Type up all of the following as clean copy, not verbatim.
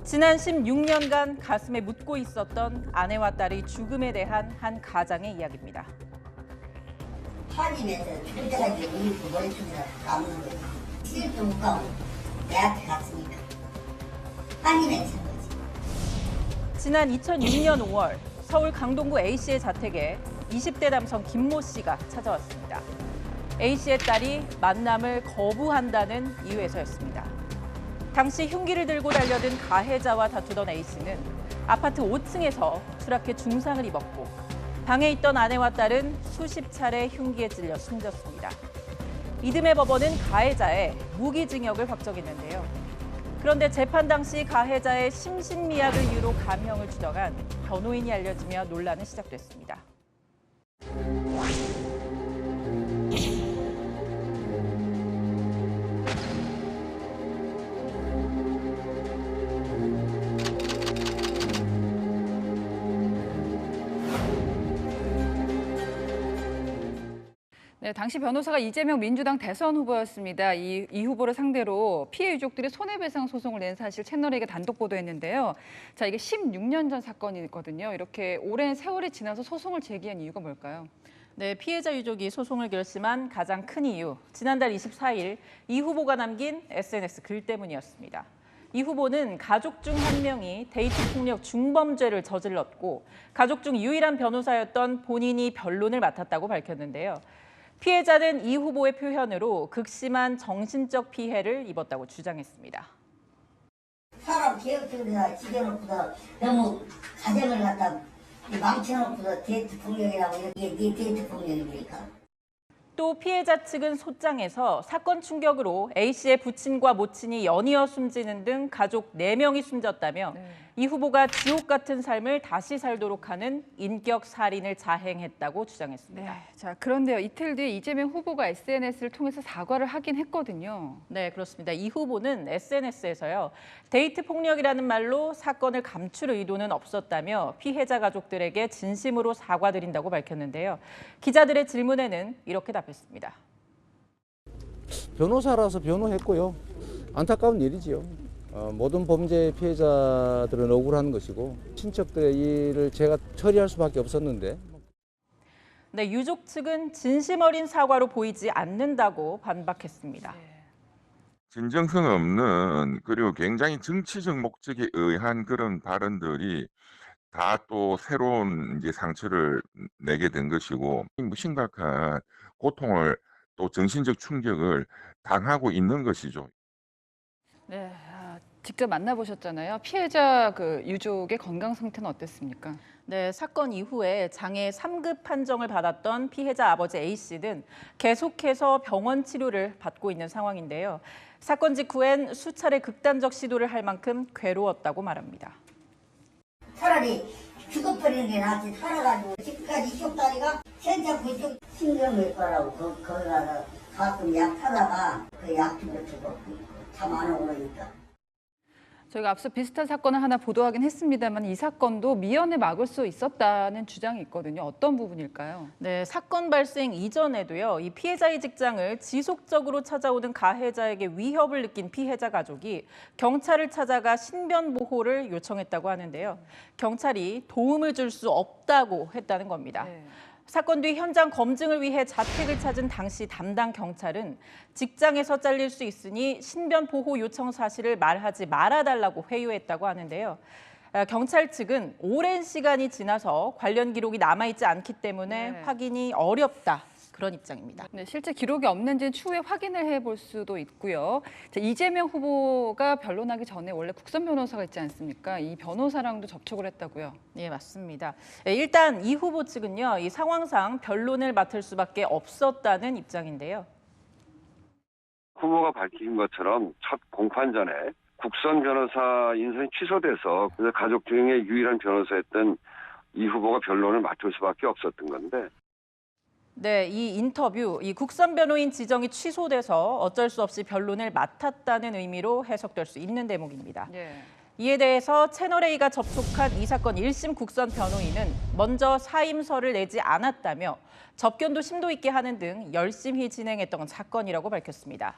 지난 16년간 가슴에 묻고 있었던 아내와 딸의 죽음에 대한 한 가장의 이야기입니다. 한임에서 죽을 때까지 우리 머리통에서 감는 거지. 시집도 못 가고 대학에 갔으니까 한임에 찬 거지. 지난 2006년 5월 서울 강동구 A씨의 자택에 20대 남성 김모 씨가 찾아왔습니다. A씨의 딸이 만남을 거부한다는 이유에서였습니다. 당시 흉기를 들고 달려든 가해자와 다투던 A씨는 아파트 5층에서 추락해 중상을 입었고 방에 있던 아내와 딸은 수십 차례 흉기에 찔려 숨졌습니다. 이듬해 법원은 가해자의 무기징역을 확정했는데요. 그런데 재판 당시 가해자의 심신미약을 이유로 감형을 주장한 변호인이 알려지며 논란은 시작됐습니다. 네, 당시 변호사가 이재명 민주당 대선 후보였습니다. 이 후보를 상대로 피해 유족들이 손해배상 소송을 낸 사실 채널A가 단독 보도했는데요. 자, 이게 16년 전 사건이거든요. 이렇게 오랜 세월이 지나서 소송을 제기한 이유가 뭘까요? 네, 피해자 유족이 소송을 결심한 가장 큰 이유, 지난달 24일 이 후보가 남긴 SNS 글 때문이었습니다. 이 후보는 가족 중 한 명이 데이트 폭력 중범죄를 저질렀고 가족 중 유일한 변호사였던 본인이 변론을 맡았다고 밝혔는데요. 피해자는 이 후보의 표현으로 극심한 정신적 피해를 입었다고 주장했습니다. 사람 개혁적으로 지켜놓고서 너무 가정을 갖다 망쳐놓고서 데이트 폭력이라고 이렇게 네 데이트 폭력이니까. 또 피해자 측은 소장에서 사건 충격으로 A씨의 부친과 모친이 연이어 숨지는 등 가족 4명이 숨졌다며 이 후보가 지옥 같은 삶을 다시 살도록 하는 인격 살인을 자행했다고 주장했습니다. 네, 자, 그런데요. 이틀 뒤에 이재명 후보가 SNS를 통해서 사과를 하긴 했거든요. 네, 그렇습니다. 이 후보는 SNS에서요. 데이트 폭력이라는 말로 사건을 감출 의도는 없었다며 피해자 가족들에게 진심으로 사과드린다고 밝혔는데요. 기자들의 질문에는 이렇게 답했습니다. 변호사라서 변호했고요. 안타까운 일이지요. 모든 범죄 피해자들은 억울한 것이고 친척들의 일을 제가 처리할 수밖에 없었는데. 네, 유족 측은 진심 어린 사과로 보이지 않는다고 반박했습니다. 진정성 없는 그리고 굉장히 정치적 목적에 의한 그런 발언들이 다 또 새로운 이제 상처를 내게 된 것이고 심각한 고통을 또 정신적 충격을 당하고 있는 것이죠. 네, 직접 만나보셨잖아요. 피해자 유족의 건강 상태는 어땠습니까? 네, 사건 이후에 장애 3급 판정을 받았던 피해자 아버지 A씨는 계속해서 병원 치료를 받고 있는 상황인데요. 사건 직후엔 수차례 극단적 시도를 할 만큼 괴로웠다고 말합니다. 차라리 죽어버리는 게 낫지. 살아가지고 지금까지 이쪽 다리가 센터 그쪽 신경외과라고 거기 가서 가끔 약 사다가 그 약 좀 주고 잠 안 오고 그러니까. 저희가 앞서 비슷한 사건을 하나 보도하긴 했습니다만 이 사건도 미연에 막을 수 있었다는 주장이 있거든요. 어떤 부분일까요? 네, 사건 발생 이전에도요. 이 피해자의 직장을 지속적으로 찾아오는 가해자에게 위협을 느낀 피해자 가족이 경찰을 찾아가 신변 보호를 요청했다고 하는데요. 경찰이 도움을 줄 수 없다고 했다는 겁니다. 네. 사건 뒤 현장 검증을 위해 자택을 찾은 당시 담당 경찰은 직장에서 잘릴 수 있으니 신변 보호 요청 사실을 말하지 말아달라고 회유했다고 하는데요. 경찰 측은 오랜 시간이 지나서 관련 기록이 남아있지 않기 때문에 네. 확인이 어렵다. 그런 입장입니다. 네, 실제 기록이 없는지는 추후에 확인을 해볼 수도 있고요. 자, 이재명 후보가 변론하기 전에 원래 국선 변호사가 있지 않습니까? 이 변호사랑도 접촉을 했다고요. 네, 맞습니다. 일단 이 후보 측은요, 이 상황상 변론을 맡을 수밖에 없었다는 입장인데요. 후보가 밝힌 것처럼 첫 공판 전에 국선 변호사 인선이 취소돼서 그래서 가족 중에 유일한 변호사였던 이 후보가 변론을 맡을 수밖에 없었던 건데. 네, 이 인터뷰, 이 국선 변호인 지정이 취소돼서 어쩔 수 없이 변론을 맡았다는 의미로 해석될 수 있는 대목입니다. 네. 이에 대해서 채널A가 접촉한 이 사건 1심 국선 변호인은 먼저 사임서를 내지 않았다며 접견도 심도 있게 하는 등 열심히 진행했던 사건이라고 밝혔습니다.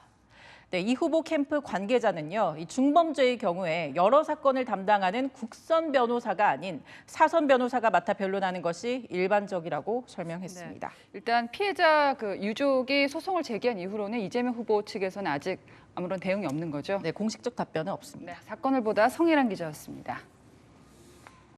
네, 이 후보 캠프 관계자는요, 이 중범죄의 경우에 여러 사건을 담당하는 국선 변호사가 아닌 사선 변호사가 맡아 변론하는 것이 일반적이라고 설명했습니다. 네. 일단 피해자 유족이 소송을 제기한 이후로는 이재명 후보 측에서는 아직 아무런 대응이 없는 거죠. 네, 공식적 답변은 없습니다. 네, 사건을 보다 성일환 기자였습니다.